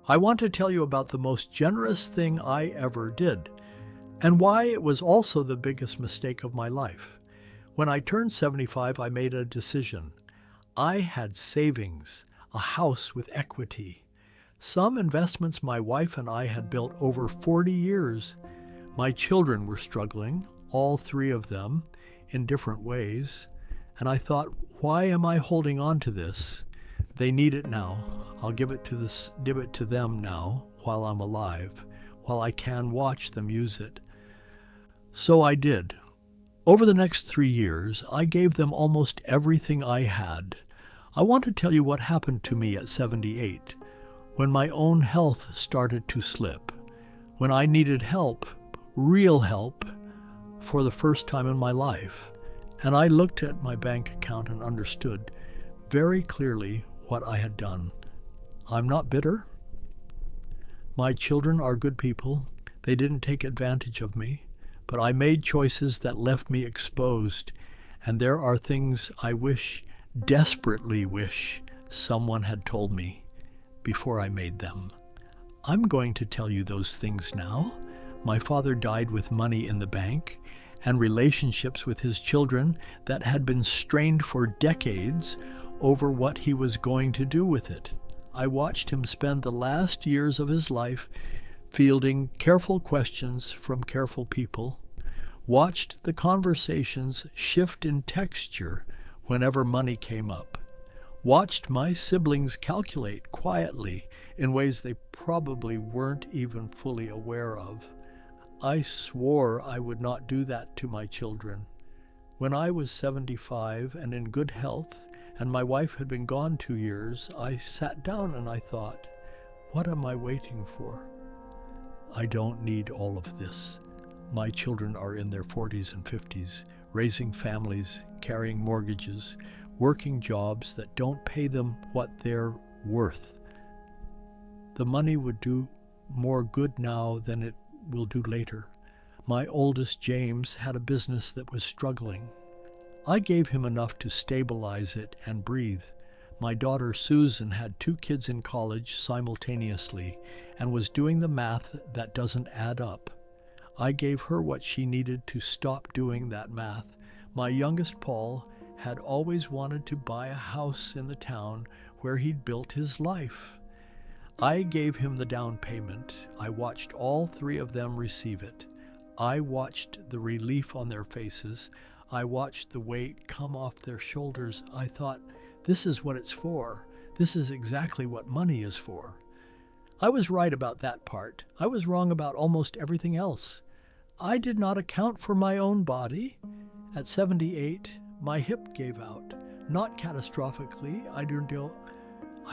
I want to tell you about the most generous thing I ever did, and why it was also the biggest mistake of my life. When I turned 75, I made a decision. I had savings, a house with equity, some investments my wife and I had built over 40 years. My children were struggling, all three of them, in different ways, and I thought, why am I holding on to this? They need it now. I'll give it to them now while I'm alive, while I can watch them use it. So I did. Over the next 3 years, I gave them almost everything I had. I want to tell you what happened to me at 78, when my own health started to slip, when I needed help, real help, for the first time in my life. And I looked at my bank account and understood very clearly what I had done. I'm not bitter. My children are good people. They didn't take advantage of me, but I made choices that left me exposed, and there are things I desperately wish, someone had told me before I made them. I'm going to tell you those things now. My father died with money in the bank and relationships with his children that had been strained for decades over what he was going to do with it. I watched him spend the last years of his life fielding careful questions from careful people, watched the conversations shift in texture whenever money came up, watched my siblings calculate quietly in ways they probably weren't even fully aware of. I swore I would not do that to my children. When I was 75 and in good health, and my wife had been gone 2 years, I sat down and I thought, what am I waiting for? I don't need all of this. My children are in their 40s and 50s, raising families, carrying mortgages, working jobs that don't pay them what they're worth. The money would do more good now than it will do later. My oldest, James, had a business that was struggling. I gave him enough to stabilize it and breathe. My daughter, Susan, had 2 kids in college simultaneously and was doing the math that doesn't add up. I gave her what she needed to stop doing that math. My youngest, Paul, had always wanted to buy a house in the town where he'd built his life. I gave him the down payment. I watched all 3 of them receive it. I watched the relief on their faces. I watched the weight come off their shoulders. I thought, this is what it's for. This is exactly what money is for. I was right about that part. I was wrong about almost everything else. I did not account for my own body. At 78, my hip gave out. Not catastrophically. I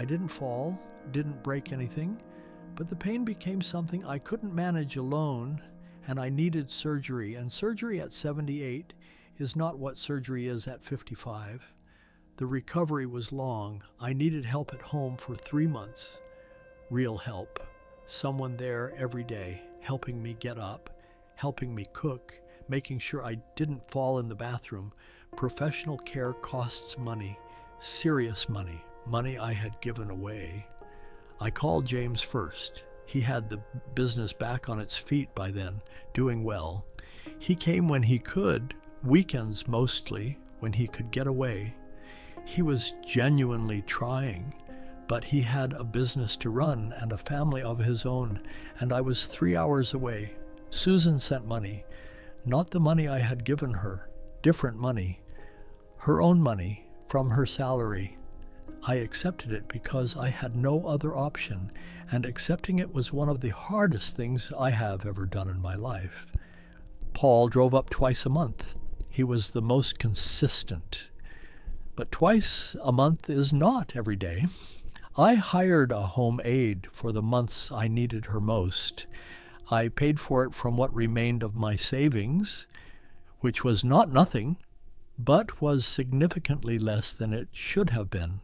didn't fall, didn't break anything, but the pain became something I couldn't manage alone, and I needed surgery. And surgery at 78 is not what surgery is at 55. The recovery was long. I needed help at home for 3 months. Real help. Someone there every day, helping me get up, helping me cook, making sure I didn't fall in the bathroom. Professional care costs money, serious money, money I had given away. I called James first. He had the business back on its feet by then, doing well. He came when he could, weekends mostly, when he could get away. He was genuinely trying, but he had a business to run and a family of his own, and I was 3 hours away. Susan sent money, not the money I had given her, different money, her own money from her salary. I accepted it because I had no other option, and accepting it was one of the hardest things I have ever done in my life. Paul drove up twice a month. He was the most consistent. But twice a month is not every day. I hired a home aide for the months I needed her most. I paid for it from what remained of my savings, which was not nothing, but was significantly less than it should have been.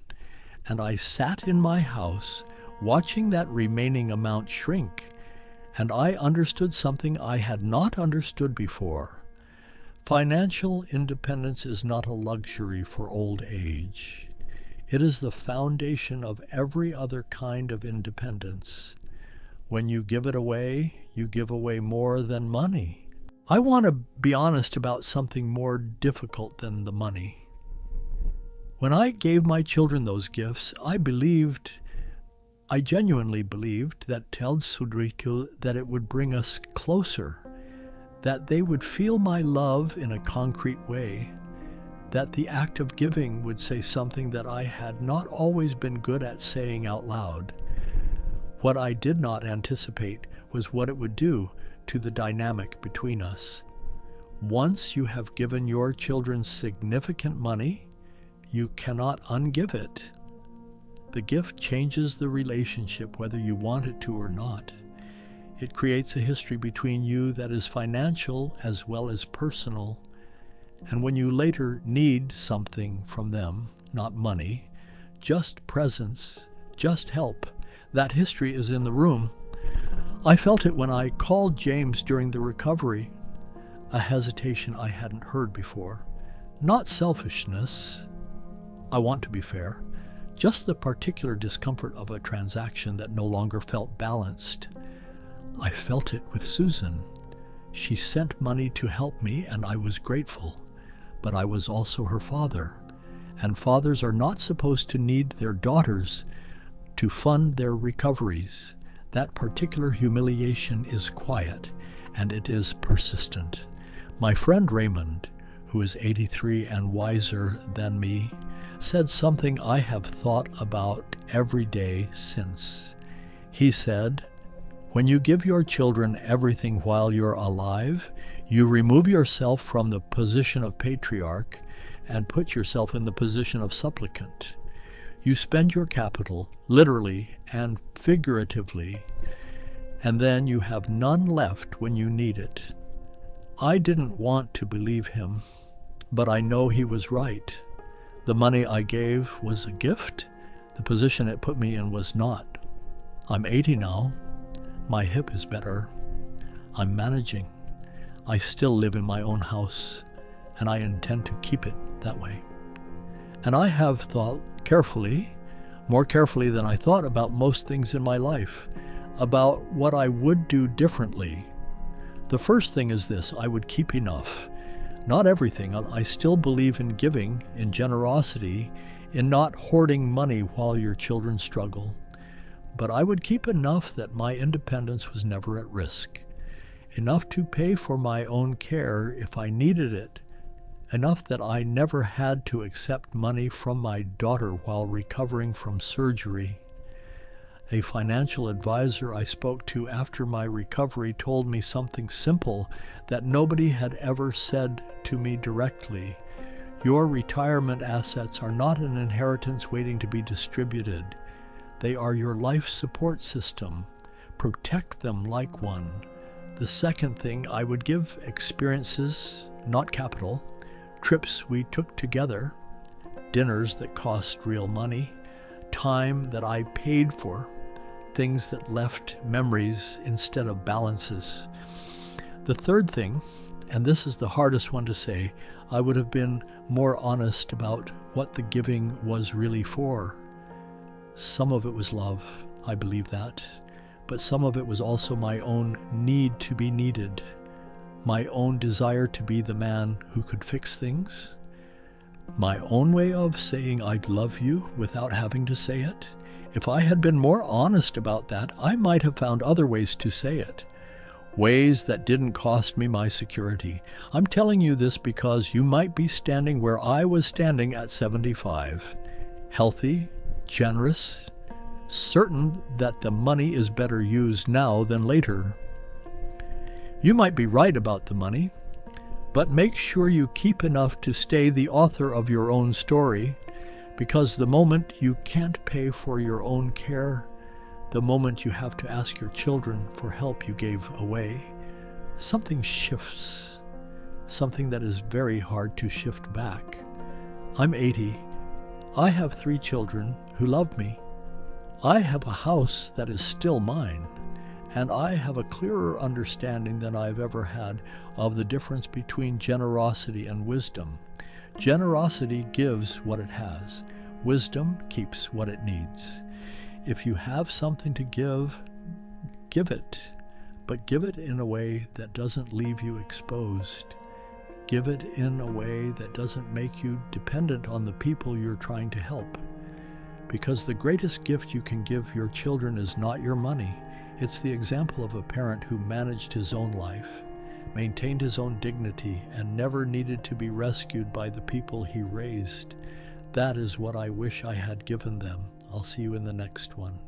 And I sat in my house watching that remaining amount shrink, and I understood something I had not understood before. Financial independence is not a luxury for old age. It is the foundation of every other kind of independence. When you give it away, you give away more than money. I want to be honest about something more difficult than the money. When I gave my children those gifts, I genuinely believed that that it would bring us closer, that they would feel my love in a concrete way, that the act of giving would say something that I had not always been good at saying out loud. What I did not anticipate was what it would do to the dynamic between us. Once you have given your children significant money, you cannot ungive it. The gift changes the relationship whether you want it to or not. It creates a history between you that is financial as well as personal. And when you later need something from them, not money, just presence, just help, that history is in the room. I felt it when I called James during the recovery, a hesitation I hadn't heard before. Not selfishness, I want to be fair, just the particular discomfort of a transaction that no longer felt balanced. I felt it with Susan. She sent money to help me, and I was grateful, but I was also her father, and fathers are not supposed to need their daughters to fund their recoveries. That particular humiliation is quiet, and it is persistent. My friend Raymond, who is 83 and wiser than me, said something I have thought about every day since. He said, "When you give your children everything while you're alive, you remove yourself from the position of patriarch and put yourself in the position of supplicant. You spend your capital, literally and figuratively, and then you have none left when you need it." I didn't want to believe him, but I know he was right. The money I gave was a gift. The position it put me in was not. I'm 80 now. My hip is better. I'm managing. I still live in my own house, and I intend to keep it that way. And I have thought carefully, more carefully than I thought about most things in my life, about what I would do differently. The first thing is this: I would keep enough. Not everything. I still believe in giving, in generosity, in not hoarding money while your children struggle. But I would keep enough that my independence was never at risk. Enough to pay for my own care if I needed it. Enough that I never had to accept money from my daughter while recovering from surgery. A financial advisor I spoke to after my recovery told me something simple that nobody had ever said to me directly. Your retirement assets are not an inheritance waiting to be distributed. They are your life support system. Protect them like one. The second thing, I would give experiences, not capital, trips we took together, dinners that cost real money, time that I paid for, things that left memories instead of balances. The third thing, and this is the hardest one to say, I would have been more honest about what the giving was really for. Some of it was love, I believe that, but some of it was also my own need to be needed, my own desire to be the man who could fix things, my own way of saying I love you without having to say it. If I had been more honest about that, I might have found other ways to say it, ways that didn't cost me my security. I'm telling you this because you might be standing where I was standing at 75, healthy, generous, certain that the money is better used now than later. You might be right about the money, but make sure you keep enough to stay the author of your own story, because the moment you can't pay for your own care, the moment you have to ask your children for help you gave away, something shifts, something that is very hard to shift back. I'm 80. I have 3 children who love me. I have a house that is still mine, and I have a clearer understanding than I've ever had of the difference between generosity and wisdom. Generosity gives what it has. Wisdom keeps what it needs. If you have something to give, Give it, but give it in a way that doesn't leave you exposed. Give it in a way that doesn't make you dependent on the people you're trying to help. Because the greatest gift you can give your children is not your money. It's the example of a parent who managed his own life, maintained his own dignity, and never needed to be rescued by the people he raised. That is what I wish I had given them. I'll see you in the next one.